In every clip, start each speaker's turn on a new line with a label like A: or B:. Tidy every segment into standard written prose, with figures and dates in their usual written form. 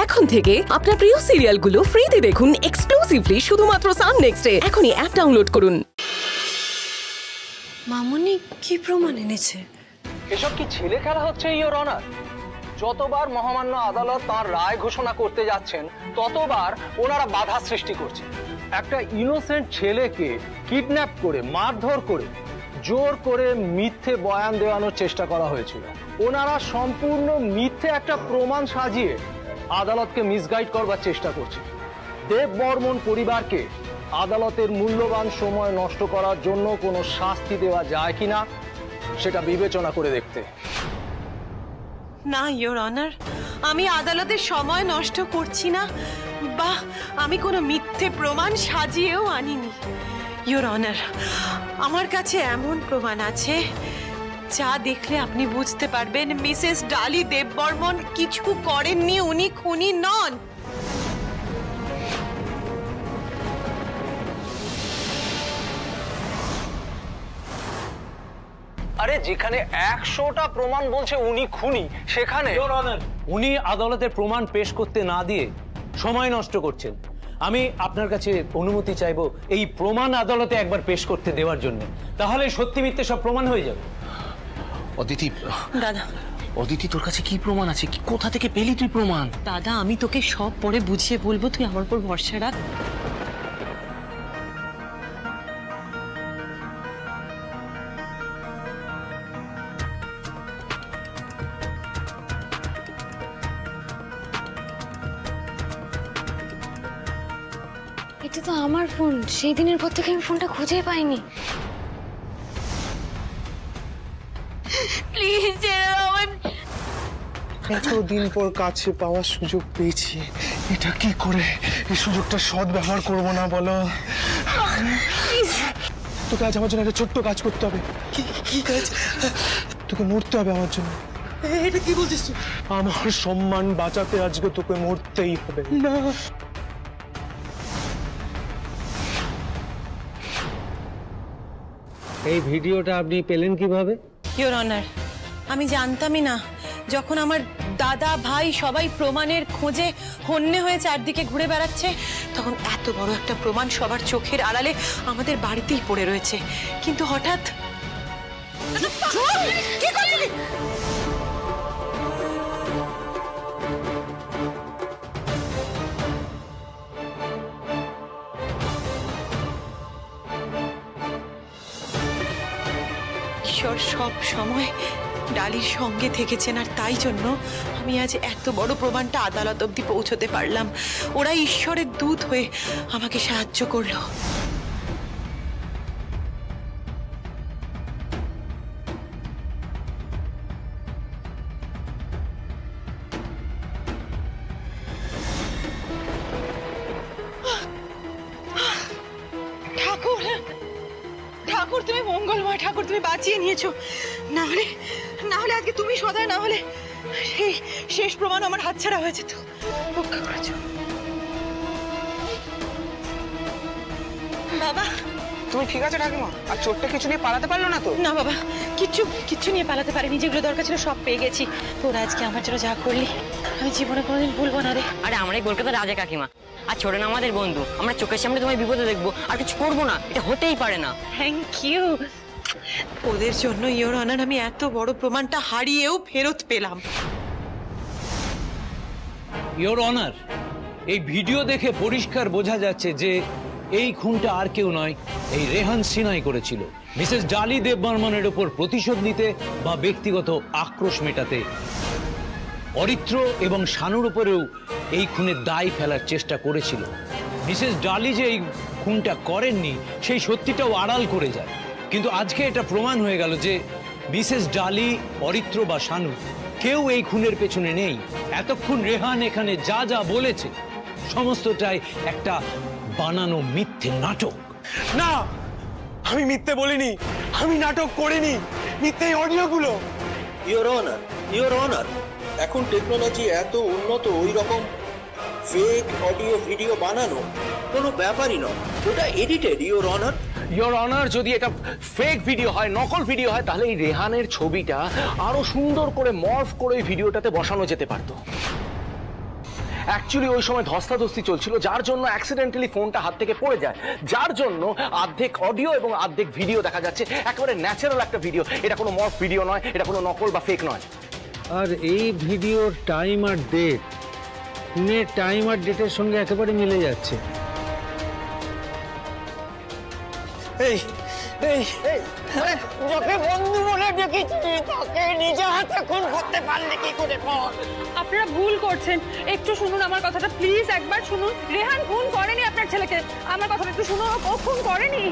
A: এখন থেকে আপনার প্রিয় সিরিয়ালগুলো ফ্রিতে দেখুন এক্সক্লুসিভলি শুধুমাত্র সান নেক্সটে। এখনই অ্যাপ ডাউনলোড করুন।
B: মামুনি কি প্রমাণ এনেছে?
C: এসব কি ছেলে খেলা হচ্ছে ইওর অনার? যতবার মহামান্য আদালত তার রায় ঘোষণা করতে যাচ্ছেন ততবার ওনারা বাধা সৃষ্টি করছে। একটা ইনোসেন্ট ছেলেকে কিডন্যাপ করে মারধর করে জোর করে মিথ্যে বয়ান দেওয়ানোর চেষ্টা করা হয়েছিল। ওনারা সম্পূর্ণ মিথ্যে একটা প্রমাণ সাজিয়ে আদালতকে মিসগাইড করবার চেষ্টা করছে। দেব বর্মন পরিবারকে আদালতের মূল্যবান সময় নষ্ট করার জন্য কোনো শাস্তি দেওয়া যায় কিনা সেটা বিবেচনা করে দেখতে।
B: না ইওর অনার, আমি আদালতের সময় নষ্ট করছি না, বা আমি কোনো মিথ্যে প্রমাণ সাজিয়েও আনিনি। ইওর অনার, আমার কাছে এমন প্রমাণ আছে যা দেখলে আপনি বুঝতে পারবেন মিসেস ডালি দেববর্মন কিছু করেননি, উনি খুনি নন।
C: আরে যেখানে 100টা প্রমাণ বলছে উনি খুনি, সেখানে
D: উনি আদালতের প্রমাণ পেশ করতে না দিয়ে সময় নষ্ট করছেন। আমি আপনার কাছে অনুমতি চাইবো এই প্রমাণ আদালতে একবার পেশ করতে দেওয়ার জন্য, তাহলে সত্যি মিথ্যে সব প্রমাণ হয়ে যাবে।
E: অদিতি,
B: দাদা
E: অদিতি তোর কাছে কি প্রমাণ আছে? কি কোথা থেকে পেলি তুই প্রমাণ?
B: দাদা আমি তোকে সব পরে বুঝিয়ে বলবো, তুই আমার উপর ভরসা রাখ।
F: এটা তো আমার ফোন, সেই দিনের পর থেকে আমি ফোনটা খুঁজে পাইনি। প্লিজ
G: এতদিন পর কাছে পাওয়ার সুযোগ পেয়েছি, এটা কি করে এই সুযোগটা সৎ ব্যবহার করবো না বলো? তোকে আজ আমার জন্য একটা ছোট্ট কাজ করতে হবে। কি কাজ? তোকে মরতে হবে আমার জন্য। এটা কি বলছিস? আমার সম্মান বাঁচাতে আজকে তোকে মরতেই হবে। না,
D: এই ভিডিওটা আপনি পেলেন কিভাবে?
B: ইওর অনার, আমি জানতামই না। যখন আমার দাদা ভাই সবাই প্রমাণের খোঁজে হন্যে হয়ে চারদিকে ঘুরে বেড়াচ্ছে, তখন এত বড় একটা প্রমাণ সবার চোখের আড়ালে আমাদের বাড়িতেই পড়ে রয়েছে। কিন্তু হঠাৎ ঈশ্বর সব সময় ডালির সঙ্গে থেকেছেন, আর তাই জন্য আমি আজ এত বড় প্রমাণটা আদালত অবধি পৌঁছতে পারলাম। ওরা ঈশ্বরের দূত হয়ে আমাকে সাহায্য করলো। ঠাকুর, ঠাকুর তুমি মঙ্গলময়, ঠাকুর তুমি বাঁচিয়ে নিয়েছো। না হলে আজকে তুমি সদয় না হলে সেই শেষ প্রমাণ আমার হাতছাড়া হয়ে যেত। রক্ষা করেছো বাবা।
G: তুমি ঠিক আছে ঠাকুমা? আর চোরটা কিছু নিয়ে পালাতে পারলো না তো?
B: না বাবা, কিচ্ছু নিয়ে পালাতে পারিনি। যেগুলো দরকার ছিল সব পেয়ে গেছি। তোরা আজকে আমার জন্য যা করলি আমি জীবনে কোনোদিন ভুলবো না রে।
H: আরে আমরা এই কলকাতার রাজা কাকিমা, আর ছোট না আমাদের বন্ধু। আমরা চোখের সামনে তোমায় বিপদে দেখবো আর কিছু করবো না, এটা হতেই পারে না।
B: Thank you. ওদের জন্য ইওর অনার আমি এত বড় প্রমাণটা হারিয়েও ফেরত পেলাম।
D: ইওর অনার, এই ভিডিও দেখে পরিষ্কার বোঝা যাচ্ছে যে এই খুনটা আর কেউ নয়, এই রেহান সিনহাই করেছিল। মিসেস ডালি দেববর্মনের উপর প্রতিশোধ নিতে বা ব্যক্তিগত আক্রোশ মেটাতে। অরিত্র এবং শানুর উপরেও এই খুনের দায় ফেলার চেষ্টা করেছিল। মিসেস ডালি যে এই খুনটা করেননি সেই সত্যিটাও আড়াল করে যায়। কিন্তু আজকে এটা প্রমাণ হয়ে গেল যে মিসেস ডালি, অরিত্র বা শানু কেউ এই খুনের পেছনে নেই। এতক্ষণ রেহান এখানে যা যা বলেছে সমস্তটাই একটা বানানো মিথ্যে নাটক।
G: না, আমি মিথ্যে বলিনি, আমি নাটক করিনি। মিথ্যে অডিওগুলো।
I: ইওর অনার, এখন টেকনোলজি এত উন্নত, ওই রকম ফেক অডিও ভিডিও বানানো কোনো ব্যাপারই নয়, ওটা এডিটেড। ইওর অনার,
E: যদি এটা ফেক ভিডিও হয়, নকল ভিডিও হয়, তাহলে এই রেহানের ছবিটা আরো সুন্দর করে মর্ফ করে ওই ভিডিওটাতে বসানো যেতে পারতো। অ্যাকচুয়ালি ওই সময় ধস্তাধস্তি চলছিল, যার জন্য অ্যাক্সিডেন্টালি ফোনটা হাত থেকে পড়ে যায়, যার জন্য অর্ধেক অডিও এবং অর্ধেক ভিডিও দেখা যাচ্ছে। একেবারে ন্যাচারাল একটা ভিডিও, এটা কোনো মর্ফ ভিডিও নয়, এটা কোনো নকল বা ফেক নয়।
D: আর এই ভিডিওর টাইম আর ডেট খুনের টাইম আর ডেটের সঙ্গে একেবারে মিলে যাচ্ছে।
E: এই এই
H: যাকে বন্ধু বলে ডেকেছিলি তাকে নিজে হাতে খুন করতে পারলে কি করে?
J: আপনারা ভুল করছেন, একটু শুনুন আমার কথাটা প্লিজ, একবার শুনুন। রেহান খুন করেনি আপনার ছেলেকে, আমার কথাটা একটু শুনুন। ও খুন করেনি।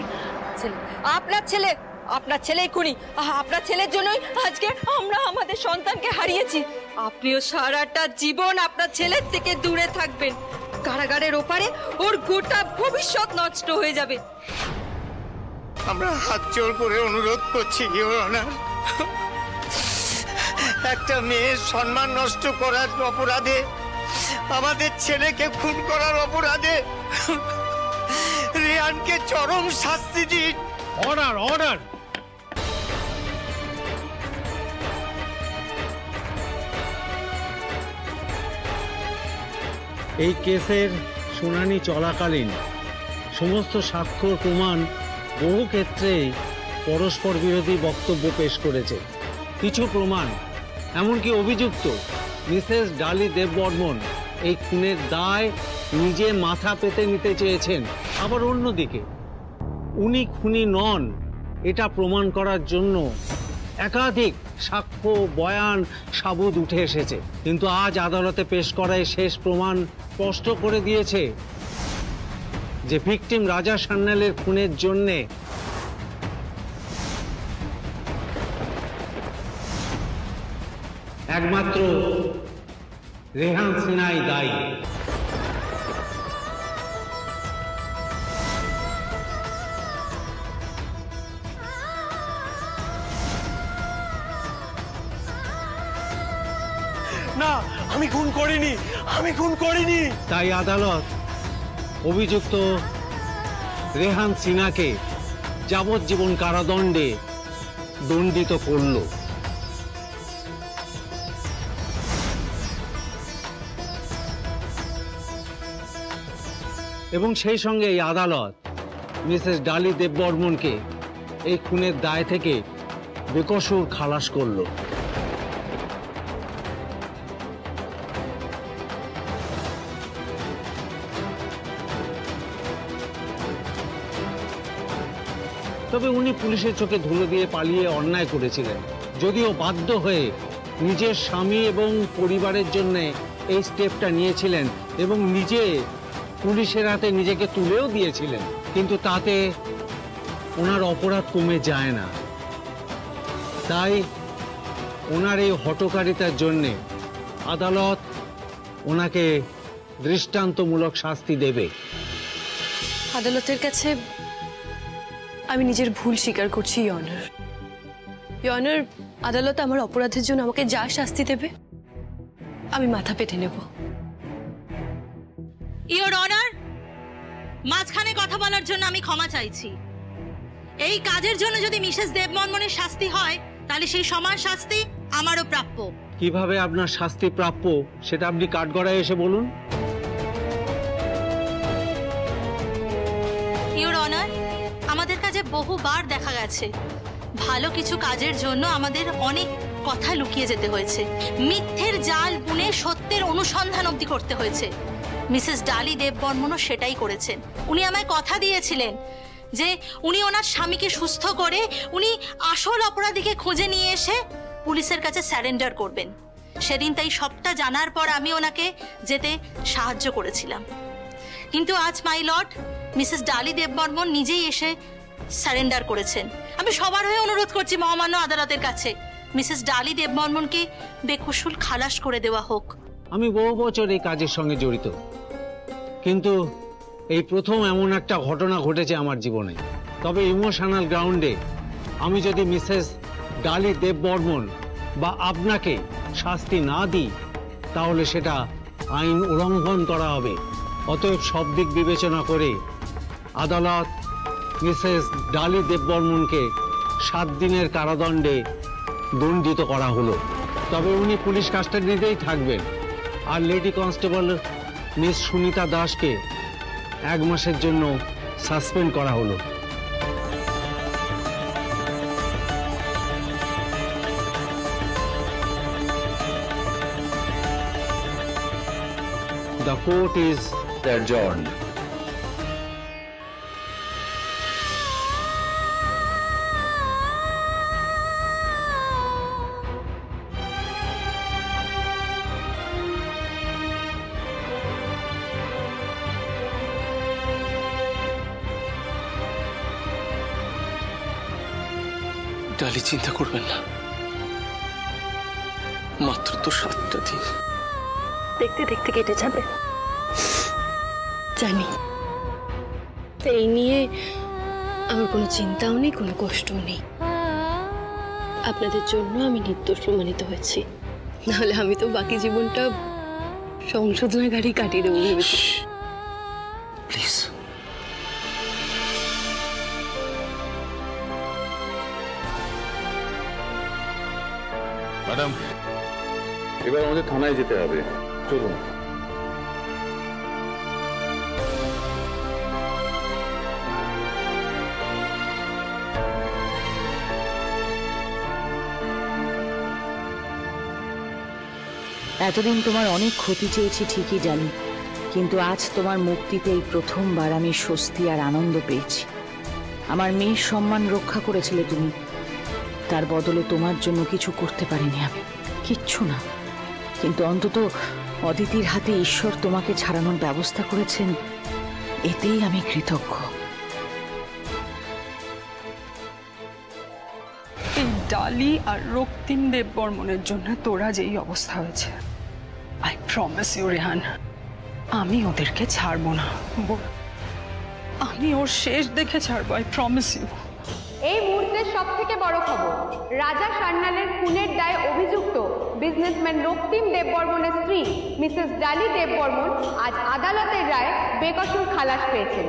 K: আপনার ছেলেই খুনি। আপনার ছেলের জন্যই আজকে আমরা আমাদের সন্তানকে হারিয়েছি। আপনিও সারাটা জীবন আপনার ছেলের থেকে দূরে থাকবেন। কারাগারের ওপারে ওর গোটা ভবিষ্যৎ নষ্ট হয়ে যাবে।
L: আমরা হাত জোড় করে অনুরোধ করছি, ইওর অনার, একটা মেয়ের সম্মান নষ্ট করার অপরাধে, আমাদের ছেলেকে খুন করার অপরাধে রেহানকে চরম শাস্তি দিন।
D: Order, order. এই কেসের শুনানি চলাকালীন সমস্ত সাক্ষ্য প্রমাণ বহু ক্ষেত্রে পরস্পর বিরোধী বক্তব্য পেশ করেছে। কিছু প্রমাণ, এমনকি অভিযুক্ত মিসেস ডালি দেববর্মন এই খুনের দায় নিজে মাথা পেতে নিতে চেয়েছেন। আবার অন্যদিকে উনি খুনি নন এটা প্রমাণ করার জন্য একাধিক সাক্ষ্য, বয়ান, সাবুত উঠে এসেছে। কিন্তু আজ আদালতে পেশ করায় শেষ প্রমাণ স্পষ্ট করে দিয়েছে যে ভিকটিম রাজা সান্যালের খুনের জন্যে একমাত্র রেহান সিনহাই দায়ী।
G: না, আমি খুন করিনি, আমি খুন করিনি।
D: তাই আদালত অভিযুক্ত রেহান সিনহাকে যাবজ্জীবন কারাদণ্ডে দণ্ডিত করল। এবং সেই সঙ্গে এই আদালত মিসেস ডালি দেববর্মনকে এই খুনের দায় থেকে বেকসুর খালাস করল। তবে উনি পুলিশের চোখে ধুলো দিয়ে পালিয়ে অন্যায় করেছিলেন, যদিও বাধ্য হয়ে নিজের স্বামী এবং পরিবারের জন্য এই স্টেপটা নিয়েছিলেন এবং নিজে পুলিশের হাতে নিজেকে তুলেও দিয়েছিলেন, কিন্তু তাতে ওনার অপরাধ কমে যায় না। তাই ওনার এই হঠকারিতার জন্যে আদালত ওনাকে দৃষ্টান্তমূলক শাস্তি দেবে।
K: আদালতের কাছে আমি নিজের ভুল স্বীকার করছি, ইয়নার। ইয়নার, আদালত আমার অপরাধের জন্য আমাকে যা শাস্তি দেবে আমি মাথা পেতে নেব।
M: ইওর অনার, মাঝখানে কথা বলার জন্য আমি ক্ষমা চাইছি। এই কাজের জন্য যদি মিসেস দেববর্মনের শাস্তি হয় তাহলে সেই সমান শাস্তি আমারও প্রাপ্য।
D: কিভাবে আপনার শাস্তি প্রাপ্য সেটা আপনি কাঠগড়ায় এসে বলুন।
M: ইওর অনার, আমাদের কাছে বহুবার দেখা গেছে ভালো কিছু কাজের জন্য আমাদের অনেক কথা লুকিয়ে যেতে হয়েছে, মিথ্যের জাল বুনে সত্যের অনুসন্ধান অবধি করতে হয়েছে। মিসেস ডালি দেববর্মনও সেটাই করেছেন। উনি আমায় কথা দিয়েছিলেন যে উনি ওনার স্বামীকে সুস্থ করে উনি আসল অপরাধীকে খুঁজে নিয়ে এসে পুলিশের কাছে স্যারেন্ডার করবেন। সেদিন তাই সবটা জানার পর আমি ওনাকে যেতে সাহায্য করেছিলাম। কিন্তু আজ মাই লর্ড, মিসেস ডালি দেববর্মন নিজেই এসে সারেন্ডার করেছেন। আমি সবার হয়ে অনুরোধ করছি মহামান্য আদালতের কাছে মিসেস ডালি দেববর্মনকে বেকসুর খালাস করে দেওয়া হোক।
D: আমি বহু বছর এই কাজের সঙ্গে জড়িত, কিন্তু এই প্রথম এমন একটা ঘটনা ঘটেছে আমার জীবনে। তবে ইমোশনাল গ্রাউন্ডে আমি যদি মিসেস ডালি দেববর্মন বা আপনাকে শাস্তি না দিই তাহলে সেটা আইন উল্লঙ্ঘন করা হবে। অতএব সব দিক বিবেচনা করে আদালত মিসেস ডালি দেববর্মনকে 7 দিনের কারাদণ্ডে দণ্ডিত করা হলো। তবে উনি পুলিশ কাস্টাডিতেই থাকবেন, আর লেডি কনস্টেবল
N: মিস সুনিতা দাসকে 1 মাসের জন্য সাসপেন্ড করা হলো। The court is adjourned.
E: ডালি, চিন্তা করবেন না, মাত্র তো 7টা দিন।
F: দেখতে দেখতে কেটে যাবে জানি। এই নিয়ে আমার কোনো চিন্তাও নেই, কোনো কষ্টও নেই। আপনাদের জন্য আমি নির্দোষ প্রমাণিত হয়েছি, নাহলে আমি তো বাকি জীবনটা সংশোধনাগারই কাটিয়ে দেবো ভেবেছি।
E: প্লিজ।
O: ম্যাডাম, এবার আমাদের থানায় যেতে হবে, চলুন।
P: এতদিন তোমার অনেক ক্ষতি চেয়েছি ঠিকই জানি, কিন্তু আজ তোমার মুক্তিতে এই প্রথমবার আমি স্বস্তি আর আনন্দ পেয়েছি। আমার মেয়ের সম্মান রক্ষা করেছিলে তুমি, তার বদলে তোমার জন্য কিছু করতে পারিনি আমি, কিচ্ছু না। কিন্তু অন্তত অদিতির হাতে ঈশ্বর তোমাকে ছাড়ানোর ব্যবস্থা করেছেন, এতেই আমি কৃতজ্ঞ।
J: এই ডালি আর রক্তিম দেববর্মনের জন্য তোরা যেই অবস্থা হয়েছে, আই প্রমিস ইউ রেহান, আমি ওদেরকে ছাড়বো না। আমি ওর শেষ দেখে ছাড়বো, আই প্রমিস ইউ।
Q: এই মুহূর্তের সবথেকে বড় খবর, রাজা সান্যালের খুনের দায়ে অভিযুক্ত বিজনেসম্যান রক্তিম দেববর্মনের স্ত্রী মিসেস ডালি দেববর্মন আজ আদালতের রায়ে বেকসুর খালাস পেয়েছেন।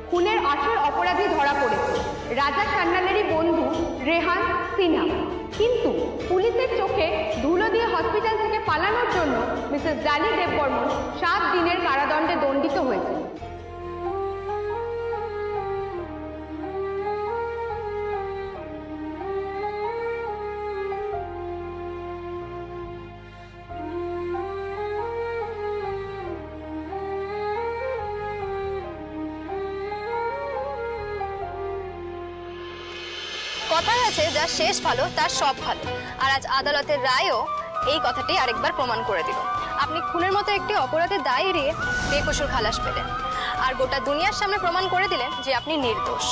Q: খুনের আসল অপরাধী ধরা পড়েছে রাজা সান্যালেরই বন্ধু রেহান সিনহা। কিন্তু পুলিশের চোখে ধুলো দিয়ে হসপিটাল থেকে পালানোর জন্য মিসেস ডালি দেববর্মন 7 দিনের কারাদণ্ডে দণ্ডিত হয়েছেন।
R: কথায় আছে যার শেষ ভালো তার সব ভালো, আর আজ আদালতের রায়ও এই কথাটি আরেকবার প্রমাণ করে দিল। আপনি খুনের মতো একটি অপরাধের দায় এড়িয়ে বেকসুর খালাস পেলেন, আর গোটা দুনিয়ার সামনে প্রমাণ করে দিলেন যে আপনি নির্দোষ।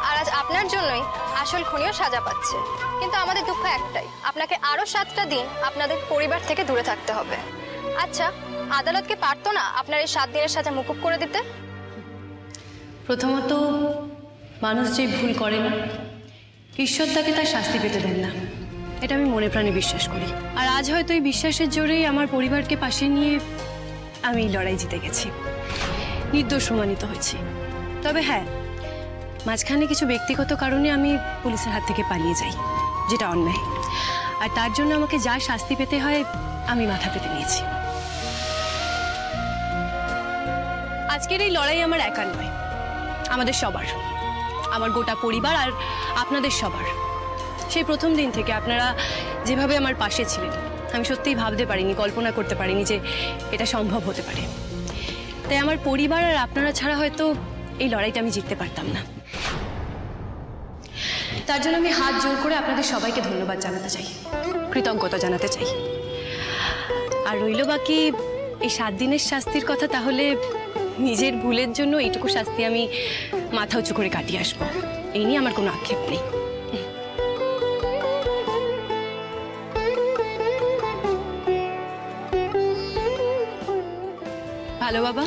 R: আর আজ আপনার জন্যই আসল খুনিও সাজা পাচ্ছে। কিন্তু আমাদের দুঃখ একটাই, আপনাকে আরো 7টা দিন আপনাদের পরিবার থেকে দূরে থাকতে হবে। আচ্ছা, আদালত কি পারতো না আপনার এই 7 দিনের সাজা মুকুব করে দিতে?
F: প্রথমত, মানুষ যে ভুল করে না, ঈশ্বর তাকে তার শাস্তি পেতে দেন না, এটা আমি মনে প্রাণে বিশ্বাস করি। আর আজ হয়তো এই বিশ্বাসের জোরেই আমার পরিবারকে পাশে নিয়ে আমি এই লড়াই জিতে গেছি, নির্দোষ প্রমাণিত হয়েছি। তবে হ্যাঁ, মাঝখানে কিছু ব্যক্তিগত কারণে আমি পুলিশের হাত থেকে পালিয়ে যাই, যেটা অন্যায়। আর তার জন্য আমাকে যা শাস্তি পেতে হয় আমি মাথা পেতে নিয়েছি। আজকের এই লড়াই আমার একার নয়, আমাদের সবার, আমার গোটা পরিবার আর আপনাদের সবার। সেই প্রথম দিন থেকে আপনারা যেভাবে আমার পাশে ছিলেন, আমি সত্যিই ভাবতে পারিনি, কল্পনা করতে পারিনি যে এটা সম্ভব হতে পারে। তাই আমার পরিবার আর আপনারা ছাড়া হয়তো এই লড়াইটা আমি জিততে পারতাম না। তার জন্য আমি হাত জোর করে আপনাদের সবাইকে ধন্যবাদ জানাতে চাই, কৃতজ্ঞতা জানাতে চাই। আর রইল বাকি এই 7 দিনের শাস্তির কথা, তাহলে নিজের ভুলের জন্য এইটুকু শাস্তি আমি মাথা উঁচু করে কাটিয়ে আসবো, এই নিয়ে আমার কোনো আক্ষেপ নেই। ভালো বাবা?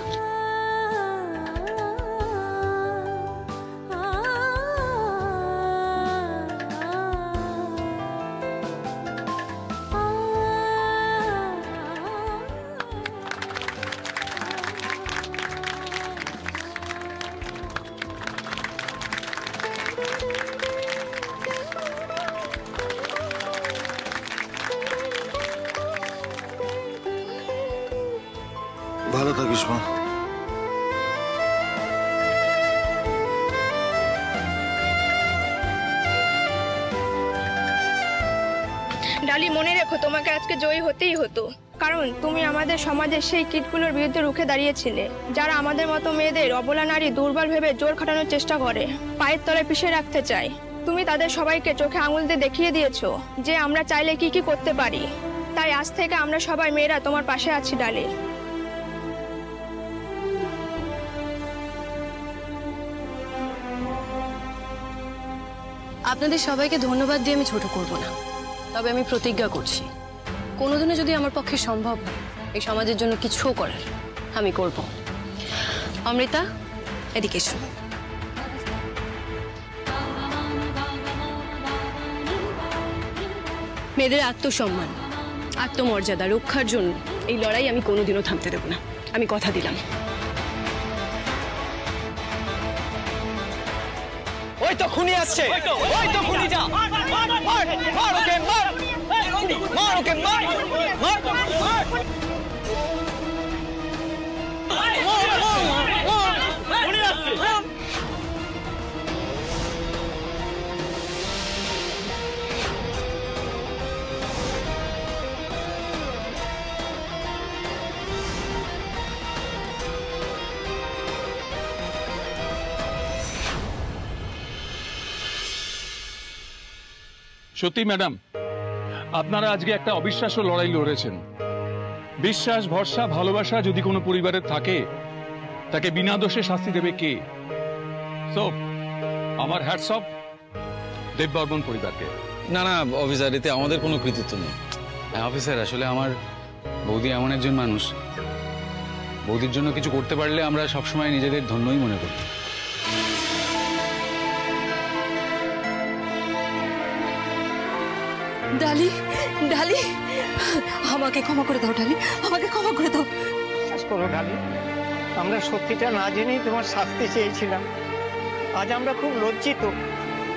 S: ভালো থাকিস মা।
T: ডালি, মনে রেখো তোমাকে আজকে জয়ী হতেই হতো, কারণ তুমি আমাদের সমাজের সেই কীটগুলোর বিরুদ্ধে রুখে দাঁড়িয়েছিলে, যারা আমাদের মতো মেয়েদের অবলা নারী দুর্বল ভেবে জোর খাটানোর চেষ্টা করে, পায়ের তলায় পিষে রাখতে চায়। তুমি তাদের সবাইকে চোখে আঙুল দিয়ে দেখিয়ে দিয়েছো যে আমরা চাইলে কি কি করতে পারি। তাই আজ থেকে আমরা সবাই মেয়েরা তোমার পাশে আছি ডালি।
F: আপনাদের সবাইকে ধন্যবাদ দিয়ে আমি ছোট করব না, তবে আমি প্রতিজ্ঞা করছি কোনোদিনও যদি আমার পক্ষে সম্ভব হয় এই সমাজের জন্য কিছুও করার, আমি করব। অমৃতা, এদিকে এসো। মেয়েদের আত্মসম্মান, আত্মমর্যাদা রক্ষার জন্য এই লড়াই আমি কোনোদিনও থামতে দেব না, আমি কথা দিলাম।
E: ওই তো খুনি আসছে, ওই তো খুনি, যা মার ওকে, মার ওকে, মার।
O: সত্যি ম্যাডাম, আপনারা আজকে একটা অবিশ্বাস্য লড়াই লড়েছেন। বিশ্বাস, ভরসা, ভালোবাসা যদি কোনো পরিবারের থাকে, তাকে বিনা দোষে শাস্তি দেবে কে? সো আমার হ্যাটস অফ দেববর্মন পরিবারকে।
N: না না অফিসার, এতে আমাদের কোনো কৃতিত্ব নেই। অফিসার, আসলে আমার বৌদি এমন একজন মানুষ, বৌদির জন্য কিছু করতে পারলে আমরা সবসময় নিজেদের ধন্যই মনে করি।
K: ডালি, ডালি, আমাকে ক্ষমা করে দাও ডালি, আমাকে ক্ষমা করে দাও।
L: বিশ্বাস করো ডালি, আমরা সত্যিটা না জেনেই তোমার শাস্তি চেয়েছিলাম। আজ আমরা খুব লজ্জিত,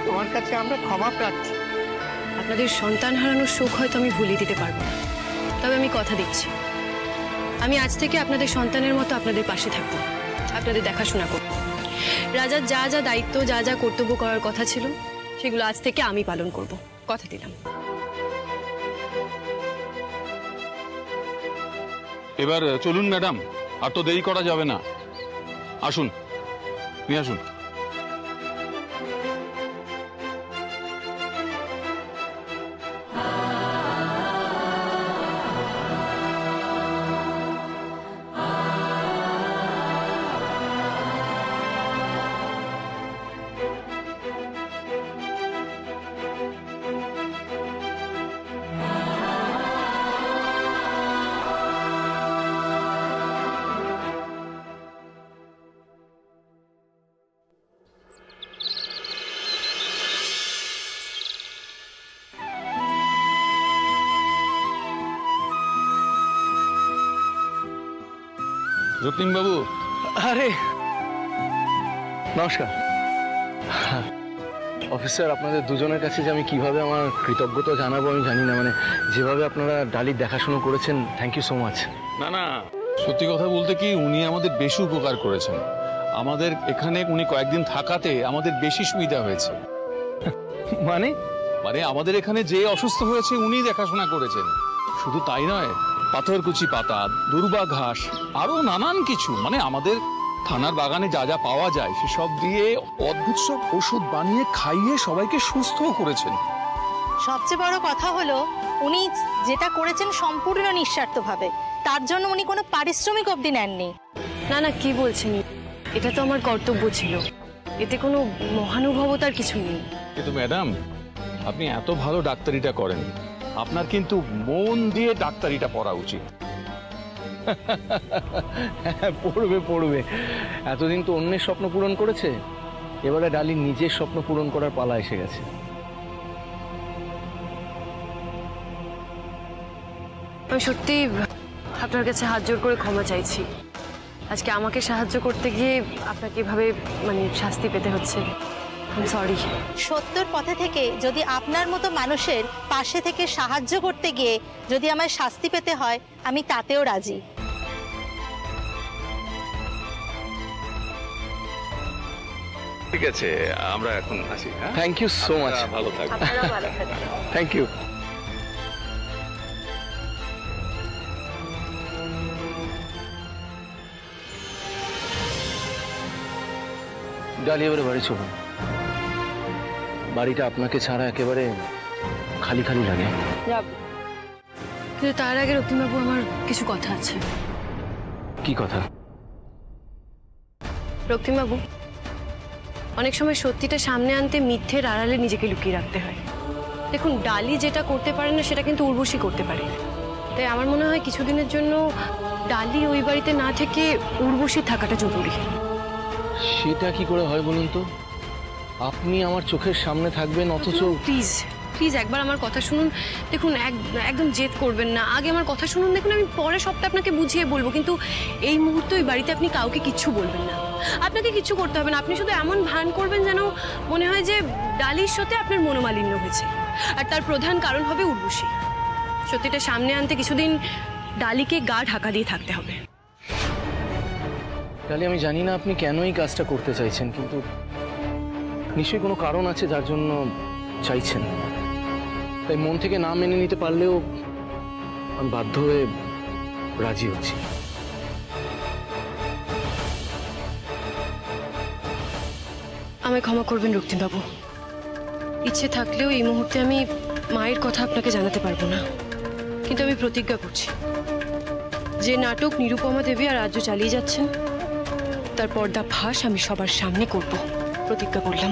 L: তোমার কাছে আমরা ক্ষমা প্রার্থী।
F: আপনাদের সন্তান হারানোর শোক হয়তো আমি ভুলিয়ে দিতে পারবো না, তবে আমি কথা দিচ্ছি আমি আজ থেকে আপনাদের সন্তানের মতো আপনাদের পাশে থাকবো, আপনাদের দেখাশোনা করব। রাজার যা যা দায়িত্ব, যা যা কর্তব্য করার কথা ছিল, সেগুলো আজ থেকে আমি পালন করব, কথা দিলাম।
O: এবার চলুন ম্যাডাম, আর তো দেরি করা যাবে না। আসুন, নিয়ে আসুন। যতীন বাবু,
E: আরে নমস্কার। অফিসার, আপনাদের দুজনের কাছে যে আমি কিভাবে আমার কৃতজ্ঞতা জানাবো আমি জানি না, মানে যেভাবে আপনারা ডালির দেখাশোনা করেছেন, থ্যাংক ইউ সো মাচ।
O: না না, সত্যি কথা বলতে কি, উনি আমাদের বেশি উপকার করেছেন। আমাদের এখানে উনি কয়েকদিন থাকাতে আমাদের বেশি সুবিধা হয়েছে।
E: মানে
O: মানে আমাদের এখানে যে অসুস্থ হয়েছে উনি দেখাশোনা করেছেন। শুধু তাই নয়, পাথরকুচি পাতা, দুর্বা ঘাস, আরো নানান কিছু, মানে আমাদের থানার বাগানে যা যা পাওয়া যায় সেসব দিয়ে অদ্ভুত সব ওষুধ বানিয়ে খাইয়ে সবাইকে সুস্থ করেছেন।
M: সবচেয়ে বড় কথা হলো উনি যেটা করেছেন সম্পূর্ণ নিঃস্বার্থভাবে, তার জন্য উনি কোনো পারিশ্রমিক অবধি নেননি।
F: না না, কি বলছেন, এটা তো আমার কর্তব্য ছিল, এতে কোনো মহানুভবতার কিছু নেই।
O: কিন্তু ম্যাডাম, আপনি এত ভালো ডাক্তারিটা করেন, আপনার কিন্তু মন দিয়ে ডাক্তারিটা পড়া উচিত।
E: পড়বে পড়বে, এতদিন তো অন্যের স্বপ্ন পূরণ করেছে, এবারে ডালির নিজের স্বপ্ন পূরণ করার পালা এসে গেছে।
F: আমি সত্যি আপনার কাছে হাত জোর করে ক্ষমা চাইছি, আজকে আমাকে সাহায্য করতে গিয়ে আপনাকে এভাবে মানে শাস্তি পেতে হচ্ছে। সরি।
M: সত্যর পথে থেকে যদি আপনার মতো মানুষের পাশে থেকে সাহায্য করতে গিয়ে যদি আমায় শাস্তি পেতে হয়, আমি তাতেও রাজি।
N: ঠিক আছে, আমরা এখন আসি। হ্যাঁ,
E: থ্যাংক ইউ সো মাচ।
N: ভালো থাকবেন।
E: Thank you. ডালি, এবারে বাড়ি চলুন। বাড়িটা আপনাকে ছাড়া একেবারে খালি খালি লাগে।
F: কিন্তু তার আগে রক্তিমবাবু, আমার কিছু কথা আছে।
E: কি কথা?
F: রক্তিমবাবু, অনেক সময় সত্যিটা সামনে আনতে মিথ্যের আড়ালে নিজেকে লুকিয়ে রাখতে হয়। দেখুন, ডালি যেটা করতে পারে না সেটা কিন্তু উর্বশী করতে পারে। তাই আমার মনে হয় কিছুদিনের জন্য ডালি ওই বাড়িতে না থেকে উর্বশী থাকাটা জরুরি।
E: সেটা কি করে হয় বলুন তো? আপনি আমার চোখের সামনে থাকবেন, অথচ...
F: প্লিজ প্লিজ একবার আমার কথা শুনুন। দেখুন, একদম জেদ করবেন না, আগে আমার কথা শুনুন। দেখুন, আমি পরে সবটা আপনাকে বুঝিয়ে বলবো, কিন্তু এই মুহূর্তে ওই বাড়িতে আপনি কাউকে কিচ্ছু বলবেন না। আপনাকে কিচ্ছু করতে হবে না। আপনি শুধু এমন ভান করবেন যেন মনে হয় যে ডালির সাথে আপনার মনোমালিন্য হয়েছে, আর তার প্রধান কারণ হবে উর্বশী। সত্যিটা সামনে আনতে কিছুদিন ডালিকে গা ঢাকা দিয়ে থাকতে হবে।
E: ডালি, আমি জানি না আপনি কেন এই কাজটা করতে চাইছেন, কিন্তু নিশ্চয়ই কোনো কারণ আছে যার জন্য চাইছেন। তাই মন থেকে না মেনে নিতে পারলেও আমি বাধ্য হয়ে রাজি হচ্ছি।
F: আমায় ক্ষমা করবেন রক্তিমবাবু। ইচ্ছে থাকলেও এই মুহূর্তে আমি মায়ের কথা আপনাকে জানাতে পারবো না, কিন্তু আমি প্রতিজ্ঞা করছি যে নাটক নিরুপমা দেবী আর রাজ্য চালিয়ে যাচ্ছেন তার পর্দা ফাঁস আমি সবার সামনে করব। প্রতিজ্ঞা করলাম।